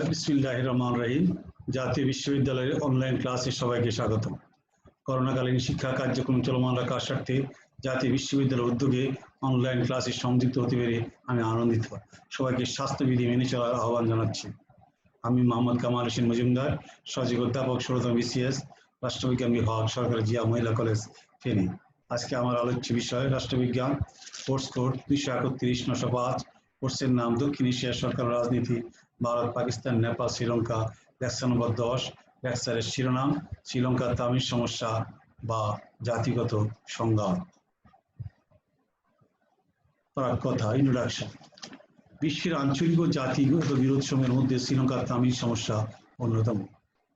বিসমিল্লাহির রহমানির রহিম। জাতীয় বিশ্ববিদ্যালয়ের অনলাইন ক্লাসে সবাইকে স্বাগত। করোনাকালীন শিক্ষা কার্যক্রম চলমান রাখার স্বার্থে জাতীয় বিশ্ববিদ্যালয়ের উদ্যোগে অনলাইন ক্লাসে সংযুক্ত হতে পেরে আমি আনন্দিত। সবাইকে স্বাস্থ্যবিধি মেনে চলার আহ্বান জানাচ্ছি। আমি মোহাম্মদ কামাল হোসেন মজুমদার, সহযোগী অধ্যাপক, ১৬তম বিসিএস, রাষ্ট্রবিজ্ঞান বিভাগ, সরকারি জিয়া মহিলা কলেজ, ফেনী। আজকে আমার আলোচ্য বিষয় রাষ্ট্রবিজ্ঞান, কোর্স কোড ২৩১-৯০৫। কোর্সের নাম দক্ষিণ এশিয়ার সরকার রাজনীতি, ভারত, পাকিস্তান, নেপাল, শ্রীলঙ্কা। Lecture number ১০। লেকচারের শিরোনাম শ্রীলঙ্কার তামিল সমস্যা বা জাতিগত সংঘাত। কথা, ইন্ট্রোডাকশন। বিশ্বের আঞ্চলিক ও জাতিগত বিরোধ সমূহের মধ্যে শ্রীলঙ্কার তামিল সমস্যা অন্যতম।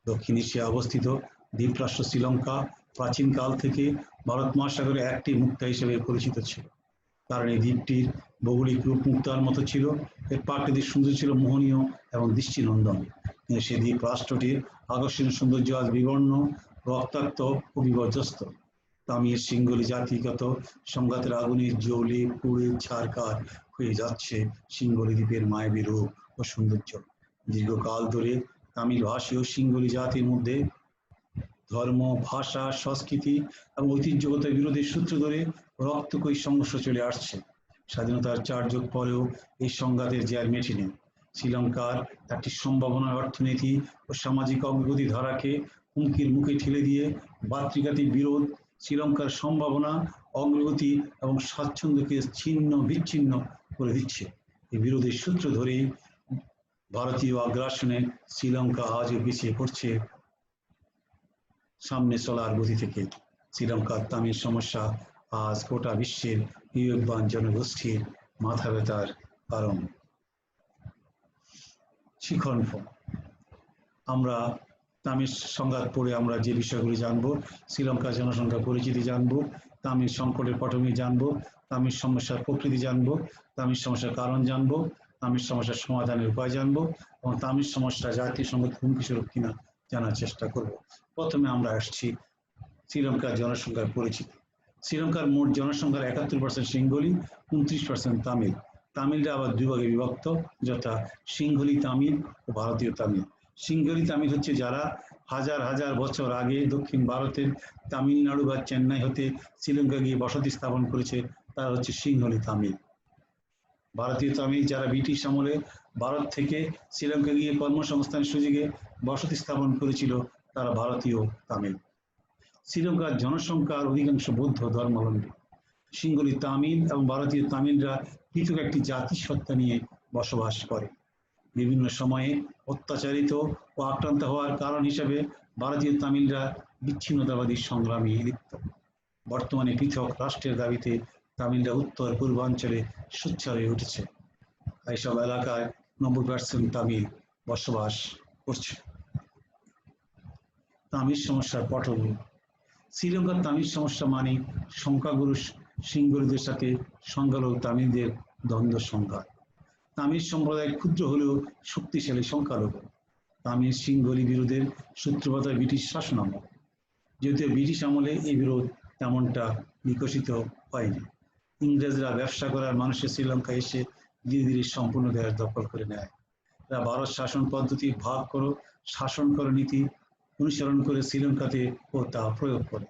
দক্ষিণ এশিয়া অবস্থিত দ্বীপরাষ্ট্র শ্রীলঙ্কা প্রাচীনকাল থেকে ভারত মহাসাগরের একটি মুক্তা হিসেবে পরিচিত ছিল, কারণ এই দ্বীপটির ভৌগোলিক রূপ মুক্তার মতো ছিল। এর প্রাকৃতিক সৌন্দর্য ছিল মোহনীয় এবং দৃষ্টিনন্দন, কিন্তু সে দ্বীপ রাষ্ট্রটির আকর্ষণীয় সৌন্দর্য আজ বিবর্ণ, রক্তাক্ত ও বিপর্যস্ত। তামিল সিংহলি জাতিগত সংঘাতের আগুনে জ্বলে পুড়ে ছারখার হয়ে যাচ্ছে সিংহলি দ্বীপের মায়াবী রূপ ও সৌন্দর্য। দীর্ঘকাল ধরে তামিল ভাষী ও সিংহলি জাতির মধ্যে ধর্ম, ভাষা, সংস্কৃতি এবং ঐতিহ্যগত বিরোধের সূত্র ধরে রক্তক্ষয়ী সংঘর্ষ চলে আসছে। স্বাধীনতার ৪ যুগ পরেও এই সংঘাতের জের মেটেনি। শ্রীলঙ্কার একটি সম্ভাবনার অর্থনীতি ও সামাজিক অগ্রগতি ধারাকে হুমকির মুখে ঠেলে দিয়ে ভাতৃঘাতী বিরোধ শ্রীলঙ্কার সম্ভাবনা, অগ্রগতি এবং স্বাচ্ছন্দ্যকে ছিন্ন বিচ্ছিন্ন করে দিচ্ছে। এই বিরোধের সূত্র ধরেই ভারতীয় আগ্রাসনে শ্রীলঙ্কা আজও পিছিয়ে পড়ছে সামনে চলার গতি থেকে। শ্রীলঙ্কার তামিল সমস্যা আজ গোটা বিশ্বের বিবেকবান জনগোষ্ঠীর মাথা ব্যথার কারণ। শিখন। আমরা তামিল সংঘাত পড়ে আমরা যে বিষয়গুলি জানবো: শ্রীলঙ্কার জনসংখ্যা পরিচিতি জানবো, তামিল সংকটের পটভূমি জানবো, তামিল সমস্যার প্রকৃতি জানবো, তামিল সমস্যার কারণ জানবো, তামিল সমস্যার সমাধানের উপায় জানবো এবং তামিল সমস্যা জাতীয় সংঘাত হুমকি স্বরূপ কিনা জানার চেষ্টা করব। প্রথমে আমরা আসছি শ্রীলঙ্কার জনসংখ্যার পরিচিতি। শ্রীলঙ্কার মোট জনসংখ্যার ৭১% সিংহলি, ২৯% তামিল। তামিলরা আবার দুই ভাগে বিভক্ত, যথা সিংহলি তামিল ও ভারতীয় তামিল। সিংহলি তামিল হচ্ছে যারা হাজার হাজার বছর আগে দক্ষিণ ভারতের তামিলনাড়ু বা চেন্নাই হতে শ্রীলঙ্কা গিয়ে বসতি স্থাপন করেছে, তারা হচ্ছে সিংহলি তামিল। ভারতীয় তামিল যারা ব্রিটিশ আমলে ভারত থেকে শ্রীলঙ্কা গিয়ে কর্মসংস্থানের সুযোগে বসতি স্থাপন করেছিল, তারা ভারতীয় তামিল। শ্রীলঙ্কার জনসংখ্যার অধিকাংশ বৌদ্ধ ধর্মাবলম্বী। সিংহলি তামিল এবং ভারতীয় তামিলরা পৃথক একটি জাতিসত্তা নিয়ে বসবাস করে। বিভিন্ন সময়ে অত্যাচারিত ও আক্রান্ত হওয়ার কারণ হিসেবে ভারতীয় তামিলরা বিচ্ছিন্নতাবাদী সংগ্রামে লিপ্ত। বর্তমানে পৃথক রাষ্ট্রের দাবিতে তামিলরা উত্তর পূর্বাঞ্চলে সোচ্চার হয়ে উঠেছে। এইসব এলাকায় ৯০% তামিল বসবাস করছে। তামিল সমস্যার পটভূমি। শ্রীলঙ্কার তামিল সমস্যা মানে সংখ্যাগুরু সিংহলিদের সাথে সংখ্যালঘু তামিলদের দ্বন্দ্ব সংঘাত। তামিল সম্প্রদায় ক্ষুদ্র হলেও শক্তিশালী সংখ্যালঘু। তামিল সিংহলি বিরোধের সূত্রপাত হয় ব্রিটিশ শাসনামল। যদিও ব্রিটিশ আমলে এই বিরোধ তেমনটা বিকশিত হয়নি। ইংরেজরা ব্যবসা করার মানুষের শ্রীলঙ্কা এসে ধীরে ধীরে সম্পূর্ণ দেশ দখল করে নেয়। এরা ভারত শাসন পদ্ধতি, ভাগ করো শাসন করো নীতি অনুসরণ করে শ্রীলঙ্কাতে ও তা প্রয়োগ করে,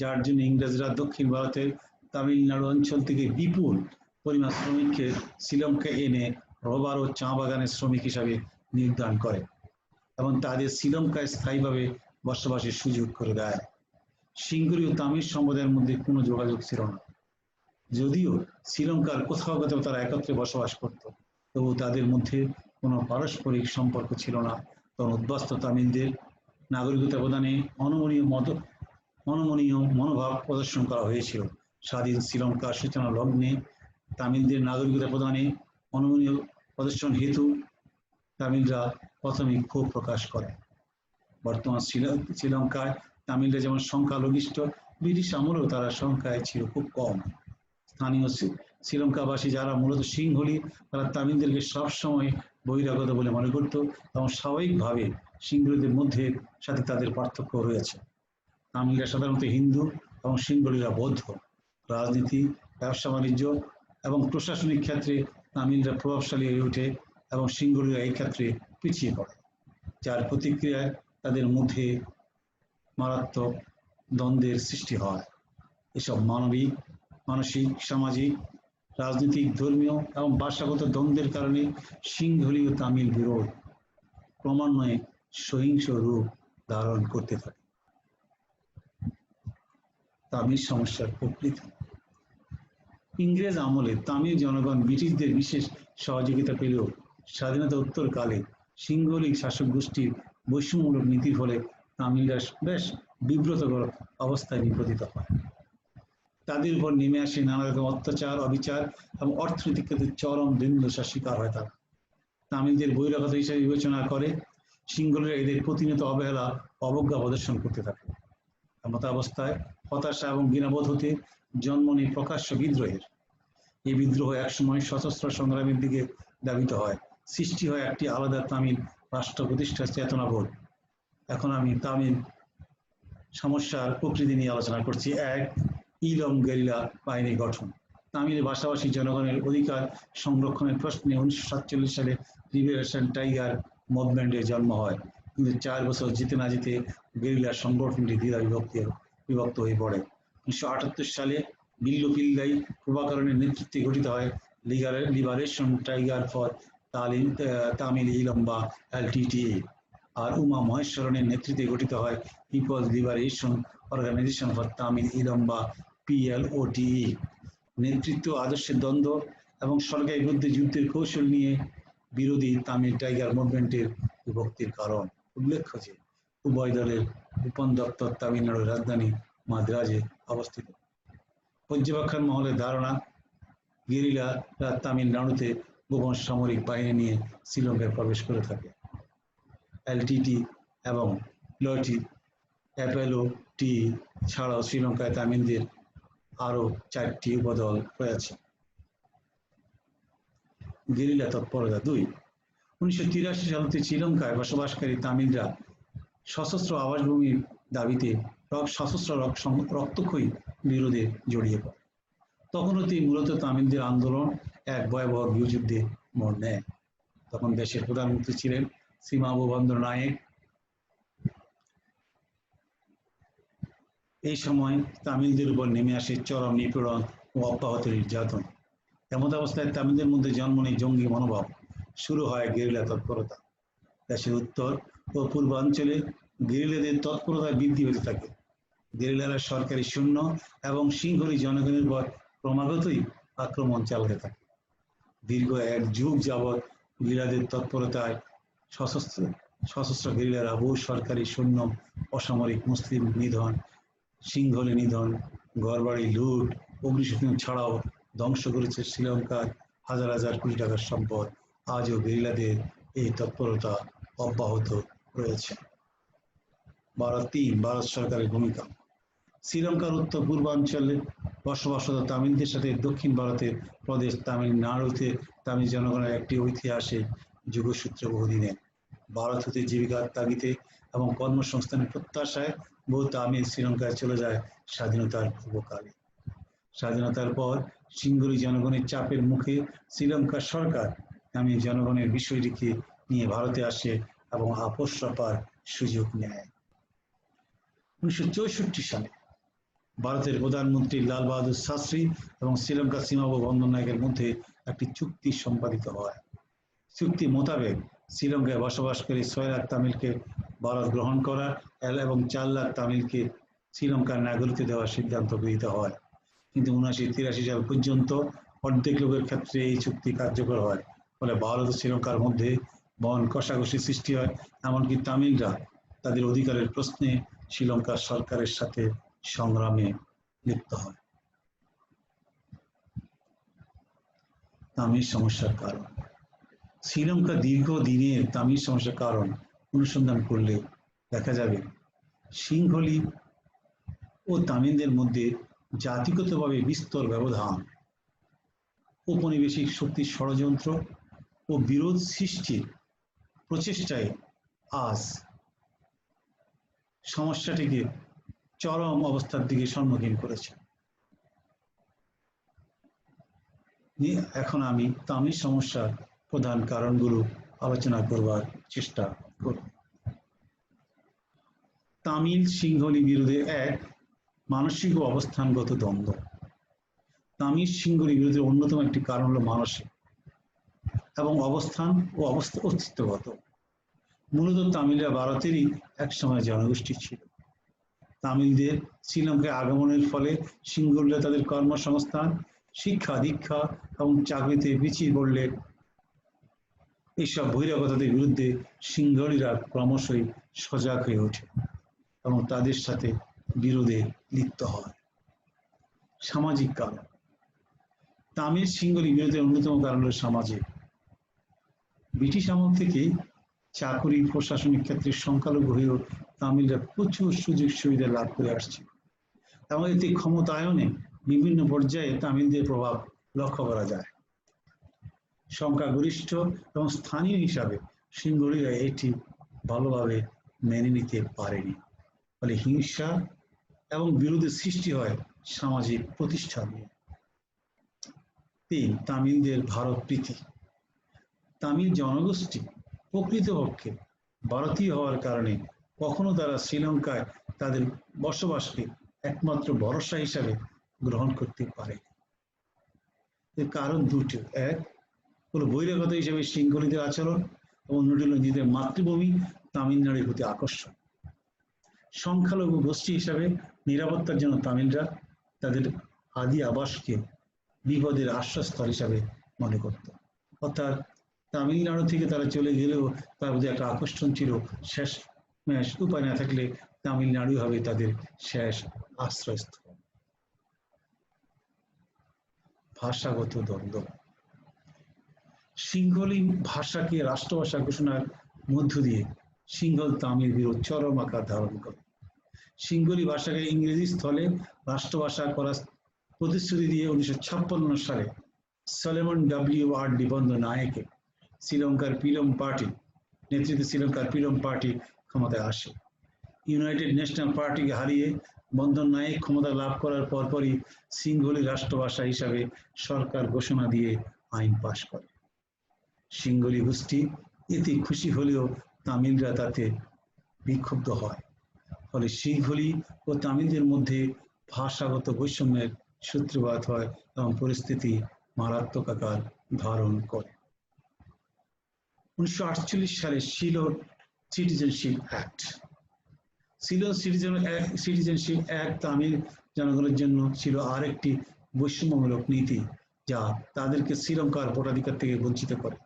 যার জন্য ইংরেজরা দক্ষিণ ভারতের তামিলনাড়ু অঞ্চল থেকে বিপুল পরিমাণ শ্রমিককে শ্রীলঙ্কায় এনে রবার ও চা বাগানের শ্রমিক হিসাবে নির্ধারণ করে এবং তাদের শ্রীলঙ্কায় স্থায়ীভাবে বসবাসের সুযোগ করে দেয়। সিংহলি ও তামিল সম্প্রদায়ের মধ্যে কোনো যোগাযোগ ছিল না। যদিও শ্রীলঙ্কার কোথাও কোথাও তারা একত্রে বসবাস করত, তবু তাদের মধ্যে কোনো পারস্পরিক সম্পর্ক ছিল না। তখন উদ্বাস্তু তামিলদের নাগরিকতা প্রদানে অনমনীয় মনোভাব প্রদর্শন করা হয়েছিল। স্বাধীন শ্রীলঙ্কার সূচনা লগ্নে তামিলদের নাগরিকতা প্রদানে অনমনীয় প্রদর্শন হেতু তামিলরা প্রথমে ক্ষোভ প্রকাশ করে। বর্তমান শ্রীলঙ্কায় তামিলরা যেমন সংখ্যালঘিষ্ঠ, ব্রিটিশ আমলেও তারা সংখ্যায় ছিল খুব কম। স্থানীয় শ্রীলঙ্কাবাসী যারা মূলত সিংহলি, তারা তামিলদেরকে সবসময় বহিরাগত বলে মনে করত এবং স্বাভাবিকভাবে সিংহলিদের মধ্যে সাথে তাদের পার্থক্য রয়েছে। তামিলরা সাধারণত হিন্দু এবং সিংহলিরা বৌদ্ধ। রাজনীতি, ব্যবসা বাণিজ্য এবং প্রশাসনিক ক্ষেত্রে তামিলরা প্রভাবশালী হয়ে ওঠে এবং সিংহলিরা এই ক্ষেত্রে পিছিয়ে পড়ে, যার প্রতিক্রিয়ায় তাদের মধ্যে মারাত্মক দ্বন্দ্বের সৃষ্টি হয়। এসব মানবিক, মানসিক, সামাজিক, রাজনৈতিক, ধর্মীয় এবং ভাষাগত দ্বন্দ্বের কারণে সিংহলী ও তামিল বিরোধ ক্রমান্বয়ে সহিংস রূপ ধারণ করতে থাকে। তামিল সমস্যার প্রকৃতি। ইংরেজ আমলে তামিল জনগণ ব্রিটিশদের বিশেষ সহযোগিতা পেলেও স্বাধীনতা উত্তরকালে সিংহলী শাসক গোষ্ঠীর বৈষম্যমূলক নীতির ফলে তামিলরা বেশ বিব্রতকর অবস্থায় নিপতিত হয়। তাদের উপর নেমে আসে নানা রকম অত্যাচার, অবিচার এবং অর্থনৈতিক ক্ষেত্রে চরম দুর্দশার শিকার হয় তারা। তামিলদের বহিরাগত হিসেবে বিবেচনা করে সিংহলীরা এদের প্রতিনিয়ত অবহেলা, অবজ্ঞা প্রদর্শন করতে থাকে। এমতাবস্থায় হতাশা এবং ঘৃণাবোধ হতে জন্ম নেয় প্রকাশ্য বিদ্রোহের। এই বিদ্রোহ একসময় সশস্ত্র সংগ্রামের দিকে ধাবিত হয়। সৃষ্টি হয় একটি আলাদা তামিল রাষ্ট্র প্রতিষ্ঠার চেতনাবোধ। এখন আমি তামিল সমস্যার প্রকৃতি নিয়ে আলোচনা করছি। এক, ইলম গেরিলা বাহিনী গঠন। তামিল ভাষাভাষী জনগণের অধিকার সংরক্ষণের প্রশ্নে 1947 সালে লিবারেশন টাইগার মুভমেন্টের জন্ম হয়, কিন্তু 4 বছর যেতে না যেতে গেরিলা সংগঠনটি দ্বিধা বিভক্ত হয়ে পড়ে। 1978 সালে বিল্লু পিল্লাই প্রভাকরণের নেতৃত্বে গঠিত হয় liberation tiger for Tamil Eelam বা LTTA, আর উমা মহেশ্বরনের নেতৃত্বে গঠিত হয় People's Liberation Organisation for Tamil Eelam বা PLOTE। নেতৃত্ব, আদর্শের দ্বন্দ্ব এবং সরকারের বিরুদ্ধে যুদ্ধের কৌশল নিয়ে বিরোধী তামিল টাইগার মুভমেন্টের বিভক্তির কারণ। উল্লেখ্য যে উভয় দলের গোপন দপ্তর তামিলনাড়ুর রাজধানী মাদ্রাজে অবস্থিত। পর্যবেক্ষণ মহলের ধারণা, গেরিলারা তামিলনাড়ুতে গোপন সামরিক বাহিনী নিয়ে শ্রীলঙ্কায় প্রবেশ করে থাকে। LTT এবং PLOTE ছাড়াও শ্রীলঙ্কায় তামিলদের আরো 4টি উপদল রয়েছে। গেরিলা তৎপরতা। 2, 1983 সালে শ্রীলঙ্কায় বসবাসকারী তামিলরা সশস্ত্র আবাসভূমির দাবিতে সশস্ত্র রক্তক্ষয়ী বিরোধে জড়িয়ে পড়ে। তখন হতেই মূলত তামিলদের আন্দোলন এক ভয়াবহ গৃহযুদ্ধে মোড় নেয়। তখন দেশের প্রধানমন্ত্রী ছিলেন শ্রীমাভো বন্দ্যোপাধ্যায়। এই সময় তামিলদের উপর নেমে আসে চরম নিপীড়ন ও অব্যাহত নির্যাতন। এমত অবস্থায় তামিলদের মধ্যে জন্ম নেয় জঙ্গি মনোভাব। শুরু হয় গেরিলা তৎপরতা। দেশের উত্তর ও পূর্বাঞ্চলে গেরিলাদের তৎপরতা বৃদ্ধি হতে থাকে। গেরিলারা সরকারি সৈন্য এবং সিংহলী জনগণের উপর ক্রমাগতই আক্রমণ চালাতে থাকে। দীর্ঘ 1 যুগ যাবৎ গেরিলাদের তৎপরতায় সশস্ত্র গেরিলারা বহু সরকারি সৈন্য, অসামরিক মুসলিম নিধন, সিংহলী নিধন, ঘরবাড়ি লুট, অগ্নিশস্ত্র ছাড়াও ধ্বংস করেছে শ্রীলঙ্কার হাজার হাজার কোটি টাকার সম্পদ। আজও গেরিলাদের এই তৎপরতা অব্যাহত রয়েছে। 3, ভারত সরকারের ভূমিকা। শ্রীলঙ্কার উত্তর পূর্বাঞ্চলে বসবাসরত তামিলদের সাথে দক্ষিণ ভারতের প্রদেশ তামিলনাড়ুতে তামিল জনগণের একটি ঐতিহাসিক যুগসূত্র বহুদিনের। ভারত হতে জীবিকার তাগিদে এবং কর্মসংস্থানের প্রত্যাশায় বহু তামিল শ্রীলঙ্কায় চলে যায় স্বাধীনতার পূর্বকালে। স্বাধীনতার পর সিংহলী জনগণের চাপের মুখে শ্রীলঙ্কার সরকার তামিল জনগণের বিষয়টিকে নিয়ে ভারতে আসে এবং আপোষ রফার সুযোগ নেয়। 1964 সালে ভারতের প্রধানমন্ত্রী লাল বাহাদুর শাস্ত্রী এবং শ্রীলঙ্কার শ্রীমাভো বন্দ্যোপাধ্যায়ের মধ্যে একটি চুক্তি সম্পাদিত হয়। চুক্তি মোতাবেক শ্রীলঙ্কায় বসবাসকারী 6 লাখ তামিলকে ভারত গ্রহণ করা এবং 4 লাখ তামিলকে শ্রীলঙ্কার নাগরিকত্ব দেওয়ার সিদ্ধান্ত গৃহীত হয়। কিন্তু 1983 সাল পর্যন্ত অর্ধেক লোকের ক্ষেত্রে এই চুক্তি কার্যকর হয়। ফলে ভারত ও শ্রীলঙ্কার মধ্যে বন কষাকষি সৃষ্টি হয়। এমনকি তামিলরা তাদের অধিকারের প্রশ্নে শ্রীলঙ্কার সরকারের সাথে সংগ্রামে লিপ্ত হয়। তামিল সমস্যার কারণ। শ্রীলঙ্কা দীর্ঘদিনের তামিল সমস্যার কারণ অনুসন্ধান করলে দেখা যাবে সিংহলী ও তামিলদের মধ্যে জাতিগতভাবে বিস্তর ব্যবধান, ঔপনিবেশিক শক্তির ষড়যন্ত্র ও বিরোধ সৃষ্টির প্রচেষ্টায় আজ সমস্যাটিকে চরম অবস্থার দিকে সম্মুখীন করেছে। এখন আমি তামিল সমস্যার প্রধান কারণগুলো আলোচনা করবার চেষ্টা করব। তামিল সিংহলি বিরোধে এক মানসিক ও অবস্থানগত দ্বন্দ্ব। তামিল সিংহলি বিরোধের অন্যতম একটি কারণ হলো মানসিক এবং অবস্থান ও অস্তিত্বগত। মূলত তামিলরা ভারতেরই একসময় জনগোষ্ঠী ছিল। তামিলদের শ্রীলঙ্কায় আগমনের ফলে সিংহলীরা তাদের কর্মসংস্থান, শিক্ষা দীক্ষা এবং চাকরিতে পিছিয়ে পড়লে এইসব বহিরাগতদের বিরুদ্ধে সিংহলীরা ক্রমশই সজাগ হয়ে ওঠে এবং তাদের সাথে বিরোধে লিপ্ত হয়। সামাজিক কারণ। তামিল সিংহলী বিরোধের অন্যতম কারণ হল সামাজিক। ব্রিটিশ আমল থেকে চাকুরি প্রশাসনিক ক্ষেত্রে সংখ্যালঘু হয়েও তামিলরা প্রচুর সুযোগ সুবিধা লাভ করে আসছে এবং এতে ক্ষমতায়নে বিভিন্ন পর্যায়ে তামিলদের প্রভাব লক্ষ্য করা যায়। সংখ্যাগরিষ্ঠ এবং স্থানীয় হিসাবে সিংহলীরা এটি ভালোভাবে মেনে নিতে পারেনি, ফলে হিংসা এবং বিরোধের সৃষ্টি হয় সামাজিক প্রতিষ্ঠা নিয়ে। ৩. তামিলদের ভারত প্রীতি। তামিল জনগোষ্ঠী প্রকৃতপক্ষে ভারতীয় হওয়ার কারণে কখনো তারা শ্রীলঙ্কায় তাদের বসবাসকে একমাত্র ভরসা হিসাবে গ্রহণ করতে পারে। এর কারণ দুটো। এক হলো বহিরাগত হিসেবে সিংহলীদের আচরণ এবং অন্যটি হল নিজেদের মাতৃভূমি তামিলনাড়ুর প্রতি আকর্ষণ। সংখ্যালঘু গোষ্ঠী হিসাবে নিরাপত্তার জন্য তামিলরা তাদের আদি আবাসকে বিপদের আশ্রয়স্থল হিসাবে মনে করত। অর্থাৎ তামিলনাড়ু থেকে তারা চলে গেলেও তার প্রতি একটা আকর্ষণ ছিল। শেষ উপায় না থাকলে তামিলনাড়ু হবে তাদের শেষ আশ্রয়স্থল। ভাষাগত দ্বন্দ্ব। সিংহলী ভাষাকে রাষ্ট্রভাষা ঘোষণার মধ্য দিয়ে সিংহল তামিল বিরোধ চরম আকার ধারণ করে। সিংহলী ভাষাকে ইংরেজি স্থলে রাষ্ট্রভাষা করার প্রতিশ্রুতি দিয়ে 1956 সালে সলোমন ডব্লিউ.আর. বন্দরনায়েকে শ্রীলঙ্কার পিলম পার্টি নেতৃত্বে শ্রীলঙ্কার পিলম পার্টি ক্ষমতায় আসে। ইউনাইটেড ন্যাশনাল পার্টিকে হারিয়ে বন্দরনায়েক ক্ষমতা লাভ করার পরপরই সিংহলী রাষ্ট্রভাষা হিসাবে সরকার ঘোষণা দিয়ে আইন পাশ করে। সিংহলী গোষ্ঠী এতে খুশি হলেও তামিলরা তাতে বিক্ষুব্ধ হয়, ফলে সিংহলী ও তামিলদের মধ্যে ভাষাগত বৈষম্যের সূত্রপাত হয় এবং পরিস্থিতি মারাত্মক আকার ধারণ করে। 1948 সালে Ceylon citizenship act. Ceylon citizenship act Tamil জনগণের জন্য ছিল আরেকটি বৈষম্যমূলক নীতি, যা তাদেরকে শ্রীলঙ্কার ভোটাধিকার থেকে বঞ্চিত করে।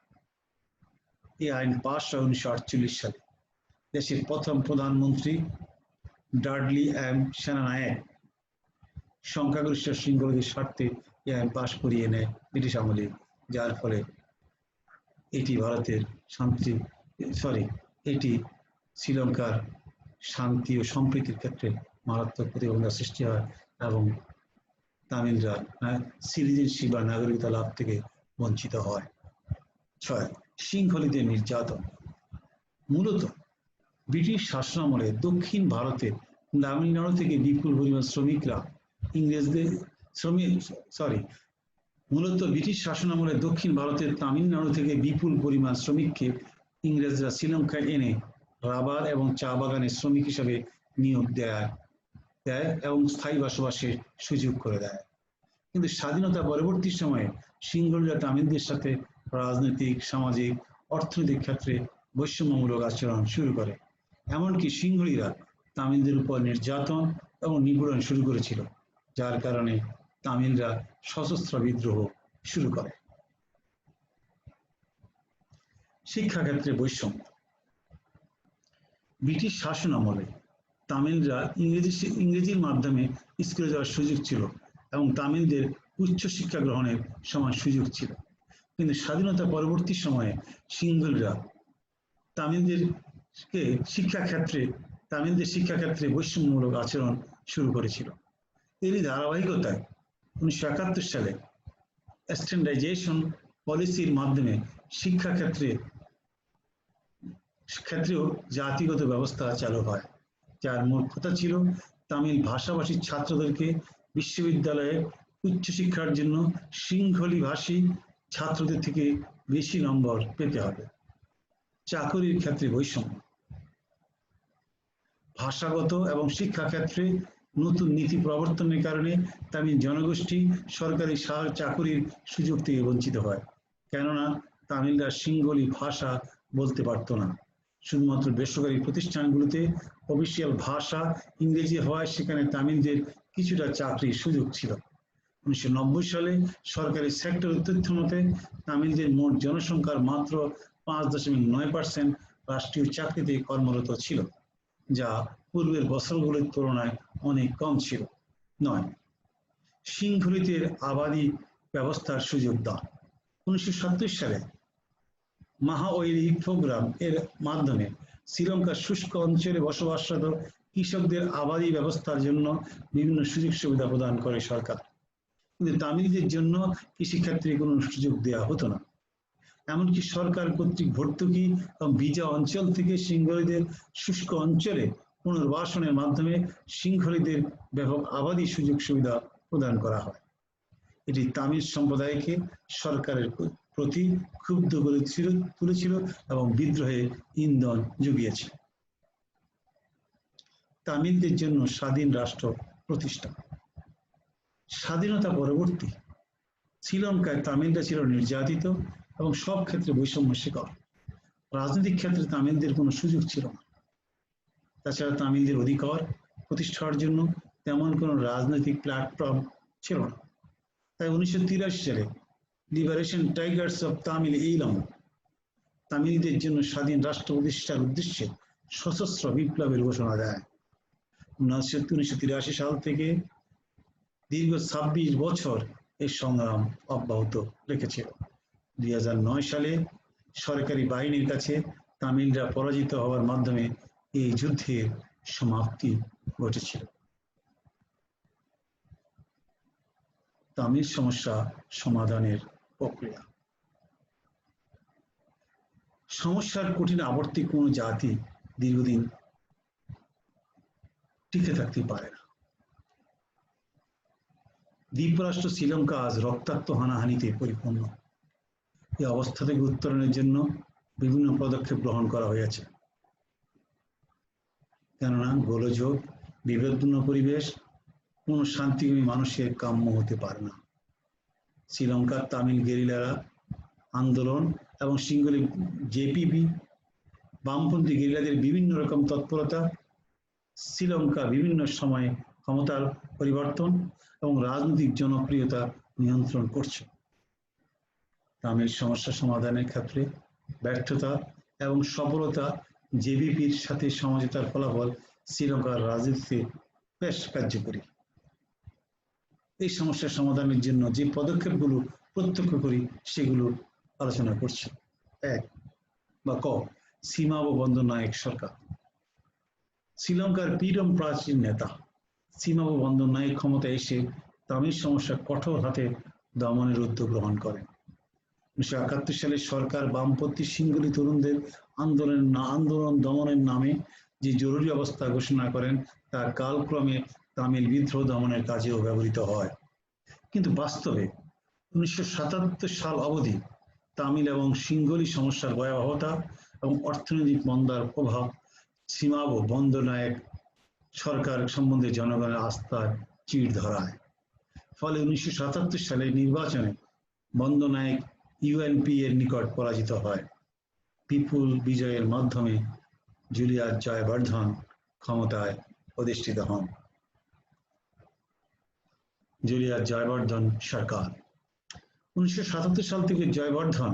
এই আইন পাশ হয় 1948 সালে। দেশের প্রথম প্রধানমন্ত্রী ডাডলি এম সেনানায়েক সংখ্যাগরিষ্ঠ সিংহলীদের স্বার্থে এই আইন পাশ করিয়ে নেয় ব্রিটিশ আমলে, যার ফলে এটি শ্রীলঙ্কার শান্তি ও সম্প্রীতির ক্ষেত্রে মারাত্মক প্রতিবন্ধকতা সৃষ্টি হয় এবং তামিলরা সিটিজেনশিপ বা নাগরিকতা লাভ থেকে বঞ্চিত হয়। 6. সিংহলীদের নির্যাতন। মূলত ব্রিটিশ শাসনামলে দক্ষিণ ভারতে তামিলনাড়ু থেকে বিপুল পরিমাণ শ্রমিকরা মূলত ব্রিটিশ শাসনামলে দক্ষিণ ভারতের তামিলনাড়ু থেকে বিপুল পরিমাণ শ্রমিককে ইংরেজরা শ্রীলঙ্কায় এনে রাবার এবং চা বাগানের শ্রমিক হিসাবে নিয়োগ দেয় এবং স্থায়ী বসবাসের সুযোগ করে দেয়। কিন্তু স্বাধীনতা পরবর্তী সময়ে সিংহলীরা তামিলদের সাথে রাজনৈতিক, সামাজিক, অর্থনৈতিক ক্ষেত্রে বৈষম্যমূলক আচরণ শুরু করে। এমনকি সিংহলীরা তামিলদের উপর নির্যাতন এবং নিপীড়ন শুরু করেছিল, যার কারণে তামিলরা সশস্ত্র বিদ্রোহ শুরু করে। শিক্ষাক্ষেত্রে বৈষম্য। ব্রিটিশ শাসন আমলে তামিলরা ইংরেজির মাধ্যমে স্কুলে যাওয়ার সুযোগ ছিল এবং তামিলদের উচ্চশিক্ষা গ্রহণের সমান সুযোগ ছিল। কিন্তু স্বাধীনতা পরবর্তী সময়ে সিংহলীরা তামিলদের শিক্ষাক্ষেত্রে বৈষম্যমূলক আচরণ শুরু করেছিল। এরই ধারাবাহিকতায় 1971 সালে স্ট্যান্ডার্ডাইজেশন পলিসির মাধ্যমে শিক্ষাক্ষেত্রেও জাতিগত ব্যবস্থা চালু হয়, যার মূল কথা ছিল তামিল ভাষাভাষী ছাত্রদেরকে বিশ্ববিদ্যালয়ে উচ্চশিক্ষার জন্য সিংহলী ভাষী ছাত্রদের থেকে বেশি নম্বর পেতে হবে। চাকুরির ক্ষেত্রে বৈষম্য, ভাষাগত এবং শিক্ষা ক্ষেত্রে নতুন নীতি প্রবর্তনের কারণে তামিল জনগোষ্ঠী সরকারি চাকুরির সুযোগ থেকে বঞ্চিত হয়, কেননা তামিলরা সিংহলি ভাষা বলতে পারত না। শুধুমাত্র বেসরকারি প্রতিষ্ঠানগুলোতে অফিসিয়াল ভাষা ইংরেজি হওয়ায় সেখানে তামিলদের কিছুটা চাকরির সুযোগ ছিল। 1990 সালে সরকারি সেক্টরের তথ্য মতে তামিলদের মোট জনসংখ্যার মাত্র 5.9% রাষ্ট্রীয় চাকরিতে কর্মরত ছিল, যা পূর্বের বছরগুলোর তুলনায় অনেক কম ছিল। 9. সিংহলিতে আবাদি ব্যবস্থার সুযোগ দান। 1970 সালে মাহাওয়েলি প্রোগ্রাম এর মাধ্যমে শ্রীলঙ্কার শুষ্ক অঞ্চলে বসবাসরত কৃষকদের আবাদি ব্যবস্থার জন্য বিভিন্ন সুযোগ সুবিধা প্রদান করে সরকার, কিন্তু তামিলদের জন্য কৃষিক্ষেত্রে কোনো সুযোগ দেওয়া হতো না। এমনকি সরকার কর্তৃক ভর্তুকি এবং ভিজা অঞ্চল থেকে সিংহলীদের শুষ্ক অঞ্চলে পুনর্বাসনের মাধ্যমে সিংহলীদের ব্যাপক আবাদি সুযোগ সুবিধা প্রদান করা হয়। এটি তামিল সম্প্রদায়কে সরকারের প্রতি ক্ষুব্ধ করে তুলেছিল এবং বিদ্রোহে ইন্ধন জুগিয়েছে। তামিলদের জন্য স্বাধীন রাষ্ট্র প্রতিষ্ঠা। স্বাধীনতা পরবর্তী শ্রীলঙ্কায় তামিলরা ছিল নির্যাতিত এবং সব ক্ষেত্রে বৈষম্য শিকার। রাজনৈতিক ক্ষেত্রে তামিলদের কোনো সুযোগ ছিল না। তাছাড়া তামিলদের অধিকার প্রতিষ্ঠার জন্য তেমন কোনো রাজনৈতিক প্ল্যাটফর্ম ছিল না। তাই 1983 সালে লিবারেশন টাইগার্স অফ তামিল ইলম তামিলদের জন্য স্বাধীন রাষ্ট্র প্রতিষ্ঠার উদ্দেশ্যে সশস্ত্র বিপ্লবের ঘোষণা দেয়। 1983 সাল থেকে দীর্ঘ 26 বছর এই সংগ্রাম অব্যাহত রেখেছিল। 2009 সালে সরকারি বাহিনীর কাছে তামিলরা পরাজিত হওয়ার মাধ্যমে এই যুদ্ধের সমাপ্তি ঘটেছিল। তামিল সমস্যা সমাধানের প্রক্রিয়া। সমস্যার কঠিন আবর্তে কোনো জাতি দীর্ঘদিন টিকে থাকতে পারে না। দ্বীপরাষ্ট্র শ্রীলঙ্কা আজ রক্তাক্ত হানাহানিতে পরিপূর্ণ। এই অবস্থা থেকে উত্তরণের জন্য বিভিন্ন পদক্ষেপ গ্রহণ করা হয়েছে, কেননা গোলযোগ, বিপদপূর্ণ পরিবেশ কোনো শান্তিকামী মানুষের কাম্য হতে পারে না। শ্রীলঙ্কার তামিল গেরিলারা আন্দোলন এবং সিংহলি জেপিপি বামপন্থী গেরিলাদের বিভিন্ন রকম তৎপরতা শ্রীলঙ্কা বিভিন্ন সময়ে ক্ষমতার পরিবর্তন এবং রাজনৈতিক জনপ্রিয়তা নিয়ন্ত্রণ করছে। তামিল সমস্যা সমাধানের ক্ষেত্রে ব্যর্থতা এবং সফলতা জেভিপির সাথে সমঝোতার ফলাফল শ্রীলঙ্কার রাজনীতিতে বেশ কার্যকরী। এই সমস্যা সমাধানের জন্য যে পদক্ষেপগুলো প্রত্যক্ষ করি সেগুলো আলোচনা করছি। 1 বা ক, সীমাব বন্দরনায়েক সরকার। শ্রীলঙ্কার পীড়ন প্রাচীন নেতা সীমাব বন্দরনায়েক ক্ষমতায় এসে তামিল সমস্যা কঠোর হাতে দমনের উদ্যোগ গ্রহণ করেন। 1971 সালে সরকার বামপন্থী সিংহলি তরুণদের আন্দোলন দমনের নামে যে জরুরি অবস্থা ঘোষণা করেন তা কালক্রমে তামিল বিদ্রোহ দমনের কাজেও ব্যবহৃত হয়। কিন্তু বাস্তবে 1977 সাল অবধি তামিল এবং সিংহলি সমস্যার ভয়াবহতা এবং অর্থনৈতিক মন্দার প্রভাব সীমাব বন্দরনায়েক সরকার সম্বন্ধে জনগণের আস্থার চিড় ধরায়। ফলে 1977 সালে নির্বাচনে বন্দরনায়েক ইউএনপি এর নিকট পরাজিত হয়। বিপুল বিজয়ের মাধ্যমে জুলিয়াস জয়বর্ধন ক্ষমতায় অধিষ্ঠিত হন। জুলিয়াস জয়বর্ধন সরকার 1977 সাল থেকে জয়বর্ধন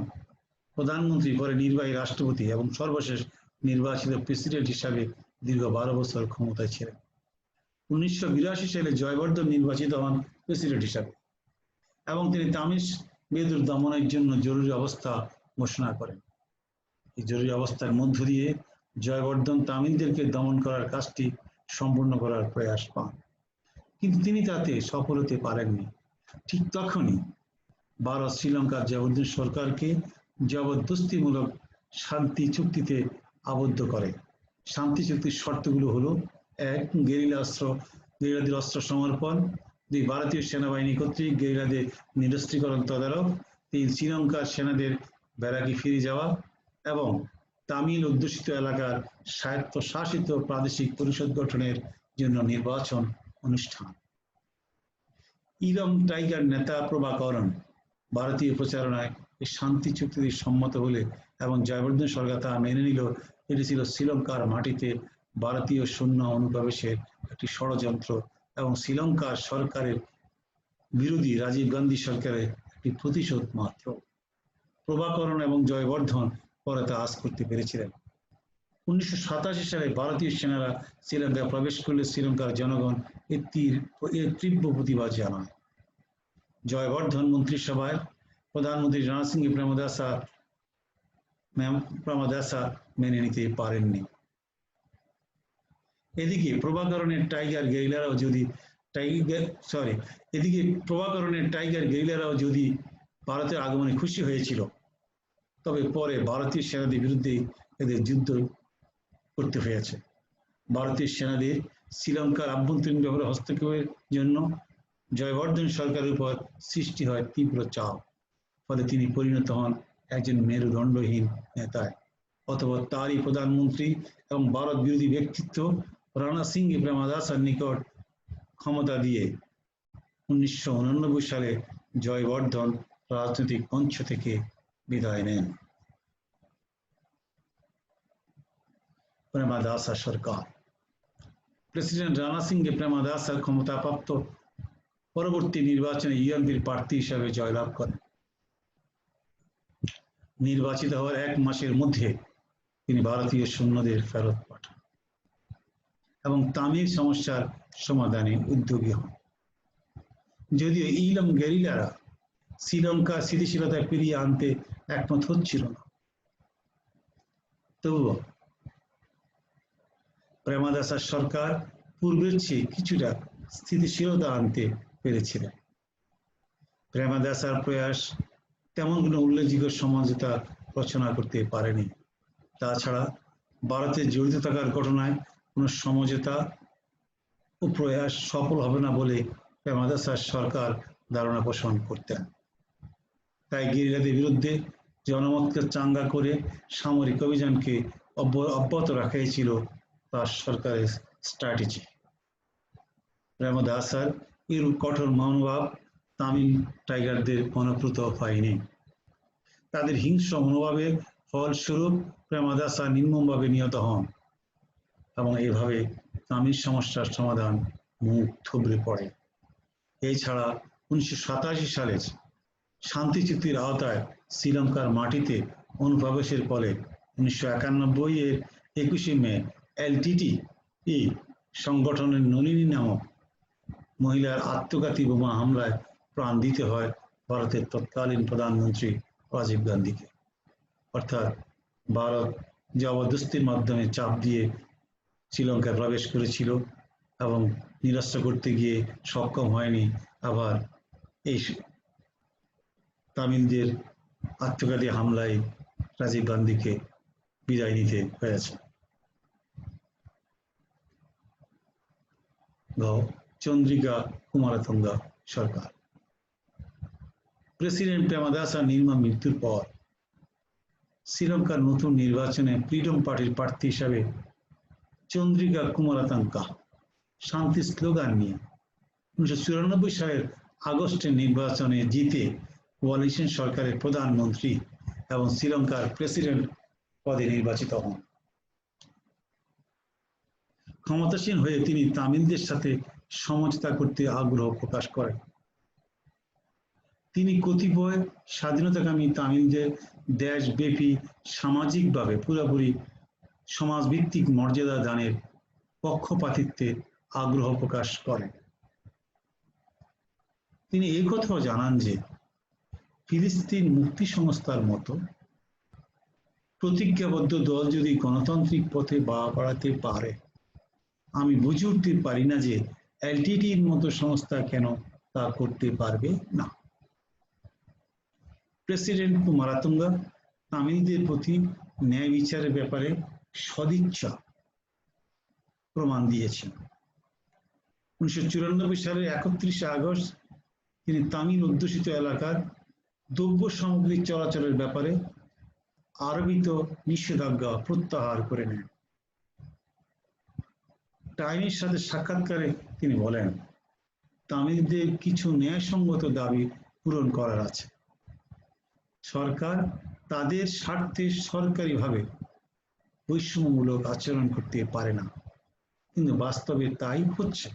প্রধানমন্ত্রী, পরে নির্বাহী রাষ্ট্রপতি এবং সর্বশেষ নির্বাচিত প্রেসিডেন্ট হিসাবে দীর্ঘ 12 বছর ক্ষমতায় ছিলেন। 1982 সালে জয়বর্ধন নির্বাচিত হন প্রেসিডেন্ট হিসাবে এবং তিনি তামিল বিদ্রোহ দমনের জন্য জরুরি অবস্থা ঘোষণা করেন। এই জরুরি অবস্থার মধ্য দিয়ে জয়বর্ধন তামিলদেরকে দমন করার কাজটি সম্পূর্ণ করার প্রয়াস পান, কিন্তু তিনি তাতে সফল হতে পারেননি। ঠিক তখনই ভারত শ্রীলঙ্কার জয়বর্ধন সরকারকে জবরদস্তিমূলক শান্তি চুক্তিতে আবদ্ধ করে। শান্তি চুক্তির শর্তগুলো হলো: 1, গেরিলাদের অস্ত্র সমর্পণ; 2, ভারতীয় সেনাবাহিনী কর্তৃক গেরিলাদের নিরস্ত্রীকরণ তদারক; 3, শ্রীলঙ্কার সেনাদের ব্যারাকে ফিরে যাওয়া; এবং তামিল অধ্যুষিত এলাকার স্বায়ত্তশাসিত প্রাদেশিক পরিষদ গঠনের জন্য নির্বাচন অনুষ্ঠান। ইলম টাইগার নেতা প্রভাকরণ ভারতীয় প্রচারণায় এই শান্তি চুক্তিতে সম্মত হলে এবং জয়বর্ধন সরকার তা মেনে নিল। এটি ছিল শ্রীলঙ্কার মাটিতে ভারতীয় সৈন্য অনুপ্রবেশের একটি ষড়যন্ত্র এবং শ্রীলঙ্কার সরকারের বিরোধী রাজীব গান্ধী সরকারের একটি প্রতিশোধ মাত্র। প্রভাকরণ এবং জয়বর্ধন পরে তা আঁচ করতে পেরেছিলেন। 1987 সালে ভারতীয় সেনারা শ্রীলঙ্কায় প্রবেশ করলে শ্রীলঙ্কার জনগণ এর তীব্র প্রতিবাদ জানায়। জয়বর্ধন মন্ত্রিসভায় প্রধানমন্ত্রী রণসিংহ প্রেমদাসা মেনে নিতে পারেননি। এদিকে প্রভাকরণের টাইগার গেরিলারাও যদি ভারতের আগমনে খুশি হয়েছিল, তবে পরে ভারতীয় সেনাদের বিরুদ্ধে এদের যুদ্ধ করতে হয়েছে। ভারতীয় সেনাদের শ্রীলঙ্কার আভ্যন্তরীণ ব্যাপারে হস্তক্ষেপের জন্য জয়বর্ধন সরকারের উপর সৃষ্টি হয় তীব্র চাপ। ফলে তিনি পরিণত হন একজন মেরুদণ্ডহীন নেতায়। অথবা তারই প্রধানমন্ত্রী এবং ভারত বিরোধী ব্যক্তিত্ব রণসিংহ প্রেমদাসার নিকট ক্ষমতা দিয়ে 1989 সালে জয়বর্ধন রাজনৈতিক মঞ্চ থেকে বিদায় নেন। প্রেমদাসা সরকার প্রেসিডেন্ট রণসিংহ প্রেমদাসা ক্ষমতাপ্রাপ্ত পরবর্তী নির্বাচনে ইউএনপির প্রার্থী হিসাবে জয়লাভ করেন। নির্বাচিত হওয়ার 1 মাসের মধ্যে তিনি ভারতীয় সৈন্যদের ফেরত পাঠান এবং তামিল সমস্যার সমাধানে উদ্যোগী হন। যদিও ইলম গেরিলারা শ্রীলঙ্কার স্থিতিশীলতা ফিরিয়ে আনতে একমত হচ্ছিল না, তবুও প্রেমদাসার সরকার পূর্বের চেয়ে কিছুটা স্থিতিশীলতা আনতে পেরেছিলেন। প্রেমদাসার প্রয়াস তেমন কোনো উল্লেখযোগ্য সমঝোতা রচনা করতে পারেনি। তাছাড়া ভারতের জড়িত থাকার ঘটনায় কোনো সমঝোতা ও প্রয়াস সফল হবে না বলে প্রেমদাসার সরকার ধারণা পোষণ করতেন। তাই গেরিলাদের বিরুদ্ধে জনমতকে চাঙ্গা করে সামরিক অভিযানকে অব্যাহত রাখাই ছিল তার সরকারের স্ট্র্যাটেজি। প্রেমদাসার এরূপ কঠোর মনোভাব তামিল টাইগারদের মনোপ্রত হয়নি। তাদের হিংস্র মনোভাবের ফলস্বরূপ প্রেমদাসা নির্মমভাবে নিহত হন এবং এভাবে তামিল সমস্যার সমাধান মুখ থুবড়ে পড়ে। এছাড়া 1987 সালে শান্তি চুক্তির আওতায় শ্রীলঙ্কার মাটিতে অনুপ্রবেশের ফলে 1991 এর 21শে মে LTTE সংগঠনের নলিনী নামক মহিলার আত্মঘাতী বোমা হামলায় প্রাণ দিতে হয় ভারতের তৎকালীন প্রধানমন্ত্রী রাজীব গান্ধীকে। অর্থাৎ ভারত জবরদস্তির মাধ্যমে চাপ দিয়ে শ্রীলঙ্কায় প্রবেশ করেছিল এবং নিরস্ত্র করতে গিয়ে সক্ষম হয়নি। আবার এই তামিলদের আত্মঘাতী হামলায় রাজীব গান্ধীকে বিদায় নিতে হয়েছে। চন্দ্রিকা কুমারতুঙ্গা সরকার প্রেসিডেন্ট প্রেমদাসার নির্মম মৃত্যুর পর শ্রীলঙ্কার নতুন নির্বাচনে ফ্রিডম পার্টির প্রার্থী হিসাবে চন্দ্রিকা কুমারতুঙ্গা শান্তি স্লোগান নিয়ে 1994 সালের আগস্টের নির্বাচনে জিতে কোয়ালিশন সরকারের প্রধানমন্ত্রী এবং শ্রীলঙ্কার প্রেসিডেন্ট পদে নির্বাচিত হন। ক্ষমতাসীন হয়ে তিনি তামিলদের সাথে সমঝোতা করতে আগ্রহ প্রকাশ করেন। তিনি কতিপয় স্বাধীনতাকামী তামিলদের দেশব্যাপী সামাজিকভাবে পুরোপুরি সমাজভিত্তিক মর্যাদা দানের পক্ষপাতিত্বে আগ্রহ প্রকাশ করেন। তিনি এই কথাও জানান যে ফিলিস্তিন মুক্তি সংস্থার মতো প্রতিজ্ঞাবদ্ধ দল যদি গণতান্ত্রিক পথে বাড়াতে পারে, আমি বুঝে উঠতে পারি না যে LTTEর মতো সংস্থা কেন তা করতে পারবে না। প্রেসিডেন্ট কুমারতুঙ্গা তামিলদের প্রতি ন্যায় বিচারের ব্যাপারে সদিচ্ছা প্রমাণ দিয়েছেন। 1994 সালের 31শে আগস্ট তিনি তামিল অধ্যুষিত এলাকার দ্রব্য সামগ্রী চলাচলের ব্যাপারে আরোপিত নিষেধাজ্ঞা প্রত্যাহার করে নেন। টাইমের সাথে সাক্ষাৎকারে তিনি বলেন, তামিলদের কিছু ন্যায়সঙ্গত দাবি পূরণ করার আছে। সরকার তাদের স্বার্থে সরকারিভাবে বৈষম্যমূলক আচরণ করতে পারে না, কিন্তু বাস্তবে তাই হচ্ছে।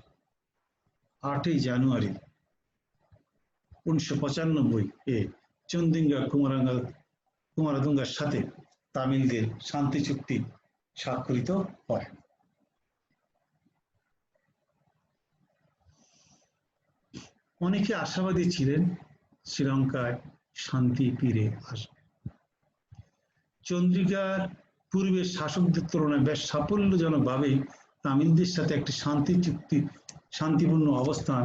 8ই জানুয়ারি 1995 এ চন্দিঙ্গা কুমারাতুঙ্গার সাথে তামিলদের শান্তি চুক্তি স্বাক্ষরিত হয়। অনেকে আশাবাদী ছিলেন শ্রীলঙ্কায় শান্তি ফিরে আসবে। চন্দ্রিকার পূর্বের শাসকদের তুলনায় বেশ সাফল্যজনকভাবেই তামিলদের সাথে একটি শান্তিপূর্ণ অবস্থান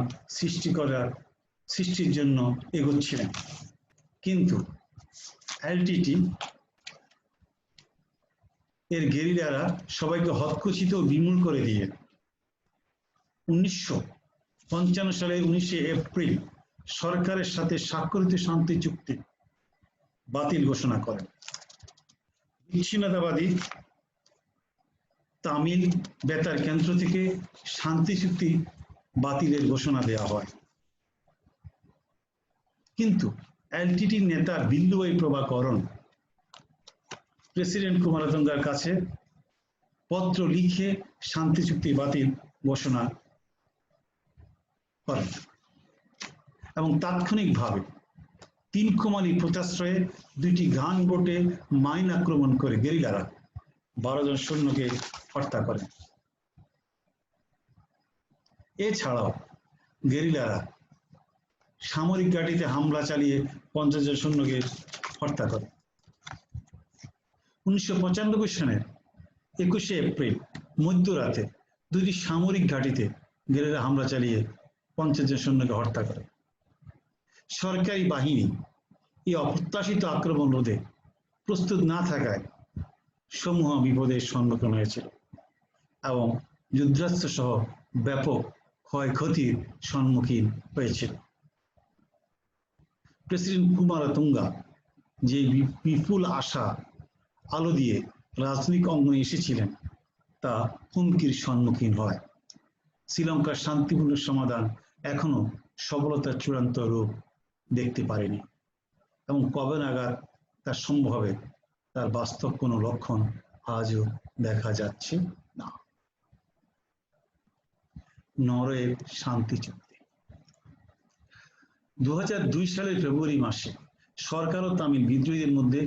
সৃষ্টির জন্য এগোচ্ছিলেন। কিন্তু এলটিটি এর গেরিলারা সবাইকে হতকচিত ও বিমূল করে দিয়ে 1955 সালের 19 এপ্রিল সরকারের সাথে স্বাক্ষরিত শান্তি চুক্তি বাতিল ঘোষণা করেন। বিচ্ছিন্নতাবাদী তামিল বেতার কেন্দ্র থেকে শান্তি চুক্তি বাতিলের ঘোষণা দেওয়া হয়, কিন্তু এলটিটির নেতা বিল্লুভাই প্রভাকরণ প্রেসিডেন্ট কুমারাতুঙ্গার কাছে পত্র লিখে শান্তি চুক্তি বাতিল ঘোষণা করেন এবং তাৎক্ষণিকভাবে তিনকোমালি প্রত্যাশ্রয়ে 2টি গান বোটে মাইন আক্রমণ করে গেরিলারা 12 জন সৈন্যকে হত্যা করে। এছাড়াও গেরিলারা সামরিক ঘাঁটিতে হামলা চালিয়ে 50 জন সৈন্যকে হত্যা করে। 1995 সালের 21 এপ্রিল মধ্যরাতে 2টি সামরিক ঘাঁটিতে গেরিলা হামলা চালিয়ে 50 জন সৈন্যকে হত্যা করে। সরকারি বাহিনী এই অপ্রত্যাশিত আক্রমণ রোধে প্রস্তুত না থাকায় সমূহ বিপদের সম্মুখীন হয়েছিল এবং যুদ্ধাস্ত্র সহ ব্যাপক ক্ষয়ক্ষতির সম্মুখীন হয়েছিল। প্রেসিডেন্ট কুমারাতুঙ্গা যে বিপুল আশা আলো দিয়ে রাজনৈতিক অঙ্গনে এসেছিলেন তা হুমকির সম্মুখীন হয়। শ্রীলঙ্কার শান্তিপূর্ণ সমাধান এখনো সফলতার চূড়ান্ত রূপ দেখতে পারেনি এবং কবে নাগাদ তা সম্ভব হবে তার বাস্তব কোনো লক্ষণ আজও দেখা যাচ্ছে না। নরওয়ের শান্তি চুক্তি 2002 সালের ফেব্রুয়ারি মাসে সরকার ও তামিল বিদ্রোহীদের মধ্যে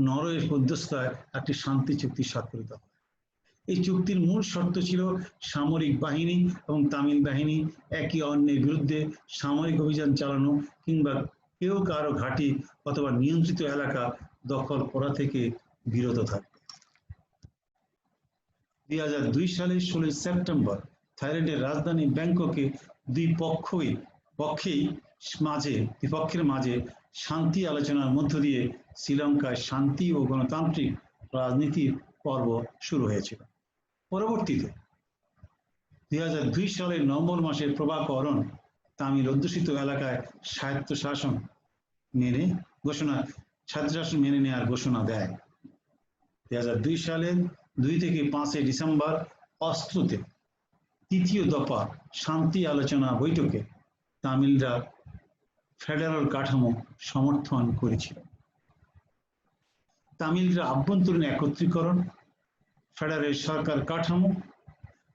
নরওয়ের মধ্যস্থতায় একটি শান্তি চুক্তি স্বাক্ষরিত হয়। এই চুক্তির মূল শর্ত ছিল সামরিক বাহিনী এবং তামিল বাহিনী একে অন্যের বিরুদ্ধে সামরিক অভিযান চালানো কিংবা কেউ কারো ঘাঁটি অথবা নিয়ন্ত্রিত এলাকা দখল করা থেকে বিরত থাকবে। 2002 সালের 16 সেপ্টেম্বর থাইল্যান্ডের রাজধানী ব্যাংককে দুই পক্ষের মাঝে শান্তি আলোচনার মধ্য দিয়ে শ্রীলঙ্কায় শান্তি ও গণতান্ত্রিক রাজনীতির পর্ব শুরু হয়েছিল। পরবর্তীতে 2002 সালের নভেম্বর মাসে প্রভাকরণ তামিল অধ্যুষিত এলাকায় স্বায়ত্তশাসন মেনে নেওয়ার ঘোষণা দেয়। 2002 সালের 2 থেকে 5 ডিসেম্বর অস্ত্রতে 3য় দফা শান্তি আলোচনা বৈঠকে তামিলরা ফেডারাল কাঠামো সমর্থন করেছিল। তামিলরা আভ্যন্তরীণ একত্রীকরণ, ফেডারেল সরকার কাঠামো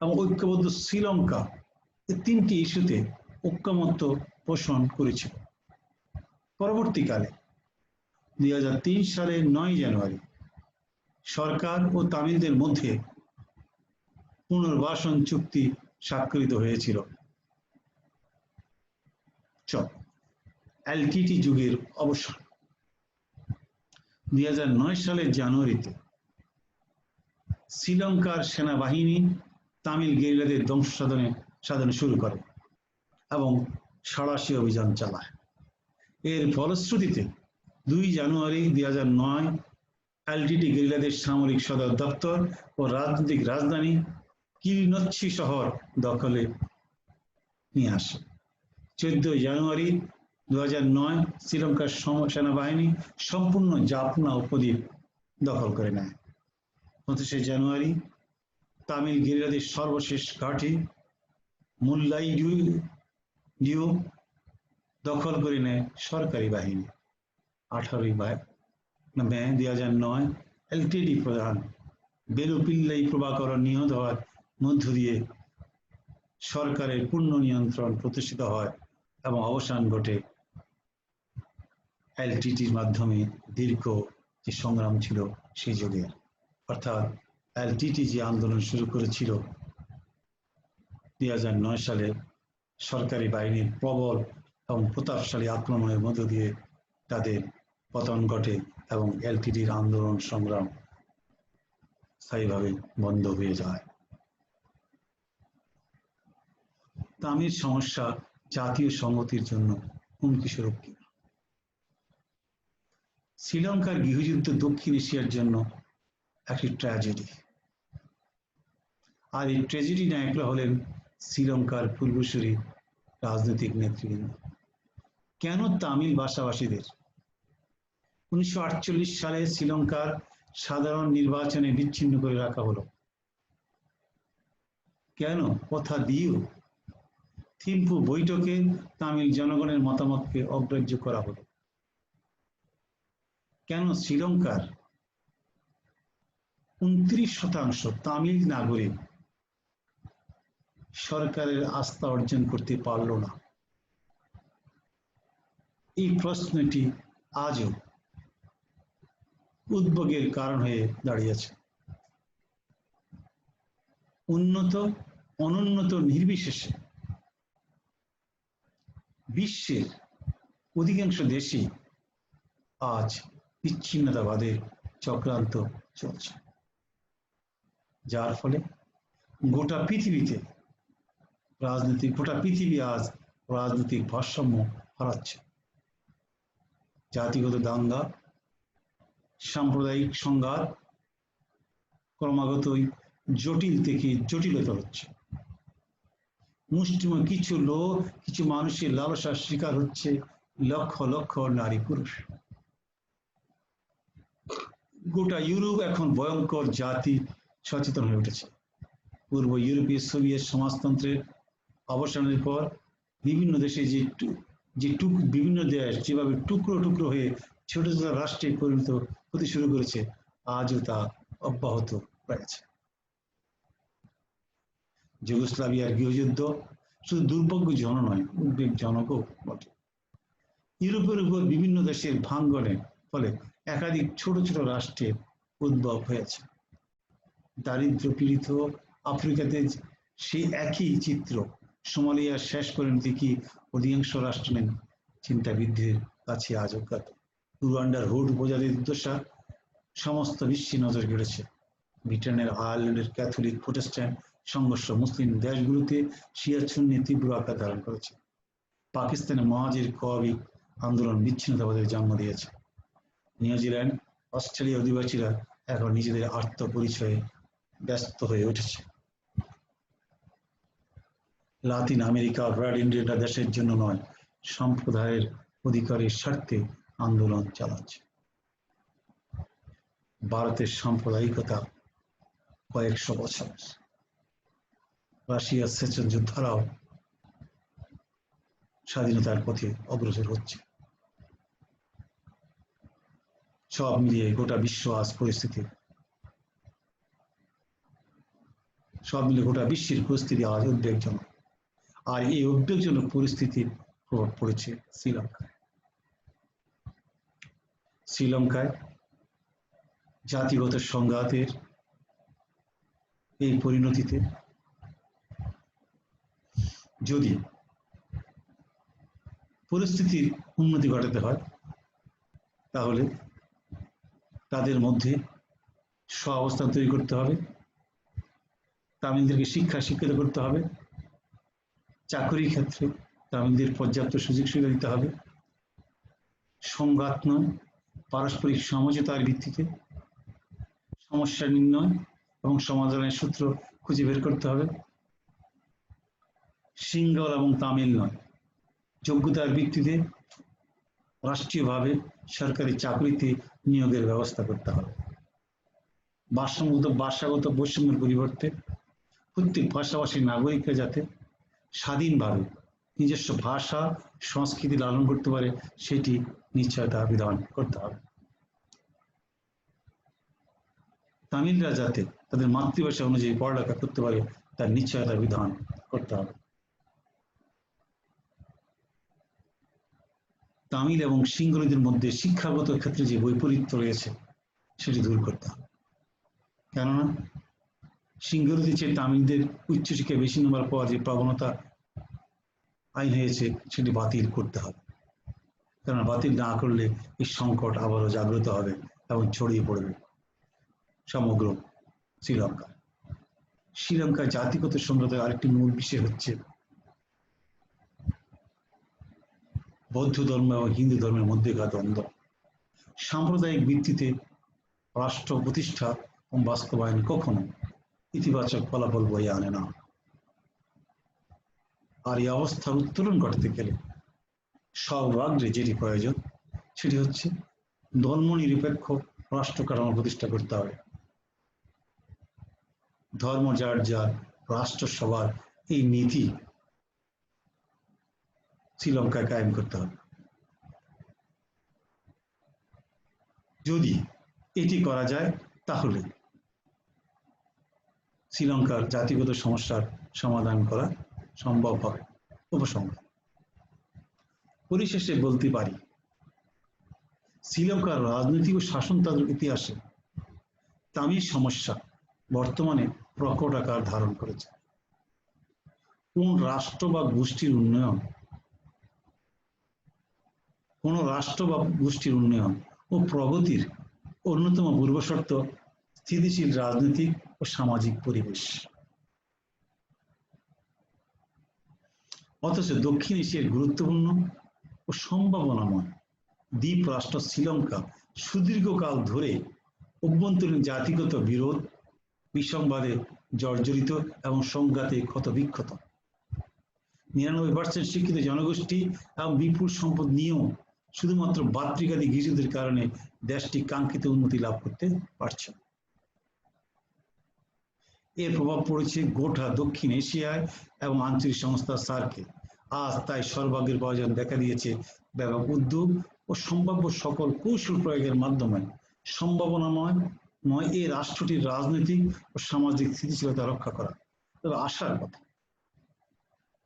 এবং ঐক্যবদ্ধ শ্রীলঙ্কা এই 3টি ইস্যুতে ঐকমত্য পোষণ করেছিল। পরবর্তীকালে 2003 সালের 9 জানুয়ারি সরকার ও তামিলদের মধ্যে পুনর্বাসন চুক্তি স্বাক্ষরিত হয়েছিল। এলটিটি যুগের অবসান 2009 সালের জানুয়ারিতে শ্রীলঙ্কার সেনাবাহিনী তামিল গেরিলাদের ধ্বংস সাধনে শুরু করে এবং সাঁড়াশি অভিযান চালায়। এর ফলশ্রুতিতে 2 জানুয়ারি 2009 এলটিটি গেরিলাদের সামরিক সদর দপ্তর ও রাজনৈতিক রাজধানী কিলিনচ্ছি শহর দখলে নিয়ে আসে। 14 জানুয়ারি 2009 শ্রীলঙ্কার সেনাবাহিনী সম্পূর্ণ জাফনা উপদ্বীপ দখল করে নেয়। 29শে জানুয়ারি তামিল গেরিলাদের সর্বশেষ ঘাঁটি মুল্লাইডিউ দখল করে নেয় সরকারি বাহিনী। 18 মে 2009 এলটিডি প্রধান বেলুপিল্লাই প্রভাকরণ নিহত হওয়ার মধ্য দিয়ে সরকারের পূর্ণ নিয়ন্ত্রণ প্রতিষ্ঠিত হয় এবং অবসান ঘটে এলটিটির মাধ্যমে দীর্ঘ যে সংগ্রাম ছিল সেই যুগের। অর্থাৎ এলটিটি যে আন্দোলন শুরু করেছিল 2009 সালে সরকারি বাহিনীর প্রবল এবং প্রতাপশালী আক্রমণের মধ্য দিয়ে তাদের পতন ঘটে এবং এলটিটির আন্দোলন সংগ্রাম স্থায়ীভাবে বন্ধ হয়ে যায়। তামিল সমস্যা জাতীয় সংহতির জন্য হুমকি স্বরূপ কিনা? শ্রীলঙ্কার গৃহযুদ্ধ দক্ষিণ এশিয়ার জন্য একটি ট্র্যাজেডি, আর এই ট্র্যাজেডি নায়করা হলেন শ্রীলঙ্কার পূর্বসূরি রাজনৈতিক নেতৃবৃন্দ। কেন তামিল ভাষাভাষীদের 1948 সালে শ্রীলঙ্কার সাধারণ নির্বাচনে বিচ্ছিন্ন করে রাখা হলো? কেন কথা দিয়েও থিম্পু বৈঠকে তামিল জনগণের মতামতকে অগ্রাহ্য করা হলো? কেন শ্রীলঙ্কার 29% তামিল নাগরিক সরকারের আস্থা অর্জন করতে পারল না? এই প্রশ্নটি আজও উদ্বেগের কারণ হয়ে দাঁড়িয়েছে। উন্নত অনুন্নত নির্বিশেষে বিশ্বের অধিকাংশ দেশই আজ বিচ্ছিন্নতাবাদের চক্রান্ত চলছে, যার ফলে গোটা পৃথিবী আজ রাজনৈতিক ভারসাম্য হারাচ্ছে। জাতিগত দাঙ্গা, সাম্প্রদায়িক সংঘাত ক্রমাগতই জটিল থেকে জটিলতর হচ্ছে। মুষ্টিমেয় কিছু মানুষের লালসার শিকার হচ্ছে লক্ষ লক্ষ নারী পুরুষ। গোটা ইউরোপ এখন ভয়ঙ্কর জাতি সচেতন হয়ে উঠেছে। পূর্ব ইউরোপীয় সোভিয়েত সমাজতন্ত্রের অবসানের পর বিভিন্ন দেশে বিভিন্ন দেশ যেভাবে টুকরো টুকরো হয়ে ছোট ছোট রাষ্ট্রে পরিণত হতে শুরু করেছে, আজও তা অব্যাহত রয়েছে। যুগোস্লাভিয়ার গৃহযুদ্ধ শুধু দুর্ভাগ্যজনক নয়, উদ্বেগজনকও বটে। ইউরোপের উপর বিভিন্ন দেশের ভাঙ্গনের ফলে একাধিক ছোট ছোট রাষ্ট্রের উদ্ভব হয়েছে। দারিদ্র পীড়িত আফ্রিকাতে সেই একই চিত্র। সোমালিয়ার শেষ পরিণতি কি অধিকাংশ রাষ্ট্রের চিন্তাবিদদের কাছে আজ অজ্ঞাত। রুয়ান্ডার হুড উপজাতি দুর্দশা সমস্ত বিশ্বে নজর কেড়েছে। ব্রিটেনের আয়ারল্যান্ডের ক্যাথলিক প্রোটেস্ট্যান্ট সংঘর্ষ মুসলিম দেশগুলোতে শিয়া সুন্নি তীব্র আকার ধারণ করেছে। পাকিস্তানের মহাজির কওমি আন্দোলন বিচ্ছিন্নতাবাদের জন্ম দিয়েছে। নিউজিল্যান্ড, অস্ট্রেলিয়া অধিবাসীরা এখন নিজেদের আত্মপরিচয়ে ব্যস্ত হয়ে উঠেছে। লাতিন আমেরিকা ব্রাড ইন্ডিয়ানরা দেশের জন্য নয়, সম্প্রদায়ের অধিকারের স্বার্থে আন্দোলন চালাচ্ছে। ভারতের সাম্প্রদায়িকতা কয়েকশো বছর, রাশিয়ার চেচেন যোদ্ধারাও স্বাধীনতার পথে অগ্রসর হচ্ছে। সব মিলিয়ে গোটা বিশ্ব আজ বিশ্বের পরিস্থিতি আজ উদ্বেগজনক। আর এই উদ্বেগজনক পরিস্থিতির প্রভাব পড়েছে শ্রীলঙ্কায় জাতিগত সংঘাতের এই পরিণতিতে যদি পরিস্থিতির উন্নতি ঘটাতে হয়, তাহলে তাদের মধ্যে স্ব-অবস্থান তৈরি করতে হবে, তামিলদেরকে শিক্ষিত করতে হবে, চাকরির ক্ষেত্রে তামিলদের পর্যাপ্ত সুযোগ সুবিধা দিতে হবে, সংঘাত নয় পারস্পরিক সমঝোতার ভিত্তিতে সমস্যা নির্ণয় এবং সমাধানের সূত্র খুঁজে বের করতে হবে। সিঙ্গল এবং তামিল নয়, যোগ্যতার ভিত্তিতে রাষ্ট্রীয়ভাবে সরকারি চাকরিতে নিয়োগের ব্যবস্থা করতে হবে। ভাষাগত বৈষম্যের পরিবর্তে প্রত্যেক ভাষাভাষীর নাগরিকরা যাতে স্বাধীনভাবে নিজস্ব ভাষা সংস্কৃতি লালন করতে পারে সেটি নিশ্চয়তা বিধান করতে হবে। তামিলরা যাতে তাদের মাতৃভাষা অনুযায়ী পড়ালেখা করতে পারে তার নিশ্চয়তা বিধান করতে হবে। তামিল এবং সিংহলীদের মধ্যে শিক্ষাগত ক্ষেত্রে যে বৈপরীত্য রয়েছে সেটি দূর করতে হবে। কেননা সিংহলীদের চেয়ে তামিলদের উচ্চশিক্ষায় বেশি নম্বর পাওয়ার যে প্রবণতা আইন হয়েছে সেটি বাতিল করতে হবে। কেননা বাতিল না করলে এই সংকট আবারও জাগ্রত হবে এবং ছড়িয়ে পড়বে সমগ্র শ্রীলঙ্কা। শ্রীলঙ্কার জাতিগত সম্প্রদায়ের আরেকটি মূল বিষয় হচ্ছে বৌদ্ধ ধর্ম এবং হিন্দু ধর্মের মধ্যেকার দ্বন্দ্ব। সাম্প্রদায়িক ভিত্তিতে রাষ্ট্র প্রতিষ্ঠা এবং বাস্তবায়ন কখনো ইতিবাচক ফলাফল বয়ে আনে না। আর এই অবস্থার উত্তরণ করতে গেলে সর্বাগ্রে যেটি প্রয়োজন সেটি হচ্ছে ধর্মনিরপেক্ষ রাষ্ট্র কাঠামো প্রতিষ্ঠা করতে হবে। ধর্ম যার যার রাষ্ট্রসভার এই নীতি শ্রীলঙ্কায় কায়েম করতে হবে। যদি এটি করা যায় তাহলে শ্রীলঙ্কার জাতিগত সমস্যার সমাধান করা সম্ভব হবে উপসংহার। পরিশেষে বলতে পারি শ্রীলঙ্কার রাজনৈতিক ও শাসনতান্ত্রিক ইতিহাসে তামিল সমস্যা বর্তমানে প্রকট আকার ধারণ করেছে। কোন রাষ্ট্র বা গোষ্ঠীর উন্নয়ন ও প্রগতির অন্যতম পূর্বশর্ত স্থিতিশীল রাজনৈতিক ও সামাজিক পরিবেশ। অথচ দক্ষিণ এশিয়ার গুরুত্বপূর্ণ ও সম্ভাবনাময় দ্বীপ রাষ্ট্র শ্রীলঙ্কা সুদীর্ঘকাল ধরে অভ্যন্তরীণ জাতিগত বিরোধ, বিসংবাদে জর্জরিত এবং সংঘাতে ক্ষতবিক্ষত। 99% শিক্ষিত জনগোষ্ঠী এবং বিপুল সম্পদ নিয়েও শুধুমাত্র বাত্রিকাদি গিরিজদের কারণে দেশটি কাঙ্ক্ষিত উন্নতি লাভ করতে পারছে না। এর প্রভাব পড়েছে গোটা দক্ষিণ এশিয়ায় এবং আঞ্চলিক সংস্থা সার্কে। আজ তাই সর্বাগ্রের প্রয়োজন দেখা দিয়েছে ব্যাপক উদ্যোগ ও সম্ভাব্য সকল কৌশল প্রয়োগের মাধ্যমে সম্ভাবনাময় এই রাষ্ট্রটির রাজনৈতিক ও সামাজিক স্থিতিশীলতা রক্ষা করা। তবে আশার কথা,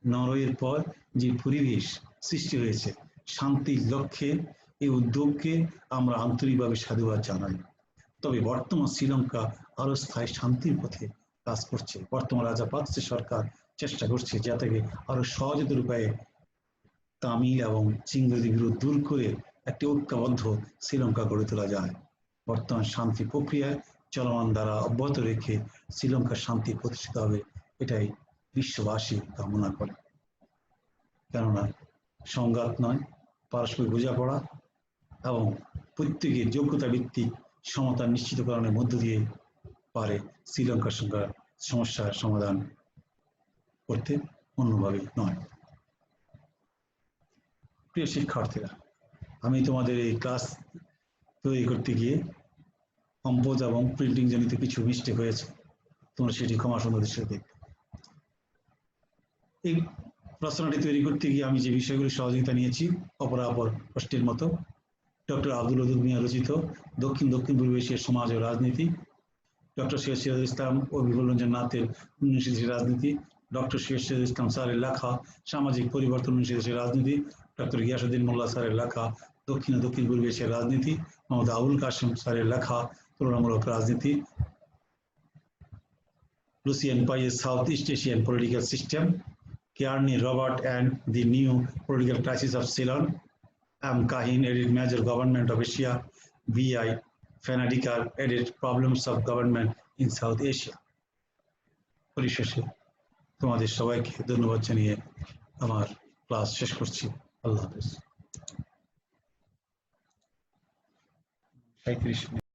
নরওয়ের পর যে পরিবেশ সৃষ্টি হয়েছে শান্তির লক্ষ্যে এই উদ্যোগকে আমরা আন্তরিকভাবে সাধুবাদ জানাই। তবে বর্তমান শ্রীলঙ্কা আরো স্থায়ী শান্তির পথে কাজ করছে। বর্তমান রাজাপাকসে সরকার চেষ্টা করছে যাতে আরো সহজতর উপায়ে তামিল এবং সিংহলী বিরোধ দূর করে একটি ঐক্যবদ্ধ শ্রীলঙ্কা গড়ে তোলা যায়। বর্তমান শান্তি প্রক্রিয়ায় চলমান দ্বারা অব্যাহত রেখে শ্রীলঙ্কার শান্তি প্রতিষ্ঠিত হবে এটাই বিশ্ববাসী কামনা করে। কেননা সংঘাত নয়, পারস্পরিক বোঝাপড়া এবং প্রত্যেকের যোগ্যতা ভিত্তিক সমতা নিশ্চিতকরণের মধ্য দিয়ে পারে শ্রীলঙ্কার সমস্যার সমাধান করতে, অন্যভাবে নয়। প্রিয় শিক্ষার্থীরা, আমি তোমাদের এই ক্লাস তৈরি করতে গিয়ে কম্পোজ এবং প্রিন্টিং জনিত কিছু মিস্টেক হয়েছে, তোমরা সেটি ক্ষমা সুন্দর দৃষ্টিতে দেখবে। এই রচনাটি তৈরি করতে গিয়ে আমি যে বিষয়গুলি সহযোগিতা নিয়েছি অপরাপর প্রশ্নের মতো ডক্টর আব্দুল ওদুদ মিয়া রচিত দক্ষিণ পূর্ব এশিয়ার সমাজ ও রাজনীতি, ডক্টর সৈয়দ সিরাজুল ইসলাম ও বিপুল রঞ্জন নাথের 19 দেশের রাজনীতি, ডক্টর সৈয়দ সিরাজুল ইসলাম স্যারের লেখা সামাজিক পরিবর্তন 19 দেশের রাজনীতি, ডক্টর গিয়াসউদ্দিন মোল্লা স্যারের লেখা দক্ষিণ পূর্ব এশিয়ার রাজনীতি, মোহাম্মদ আবুল কাসেম স্যারের লেখা তুলনামূলক রাজনীতি, লুসিয়ান পাইয়ের South East Asian political system, Kearney Robert and the New Political Crisis of Ceylon, M. Kahin edited Major Government of Asia, V.I. Fanadikar edited Problems of Government in South Asia. পরিশেষে তোমাদের সবাইকে ধন্যবাদ জানিয়ে আমার class শেষ করছি। আল্লাহ হাফেজ।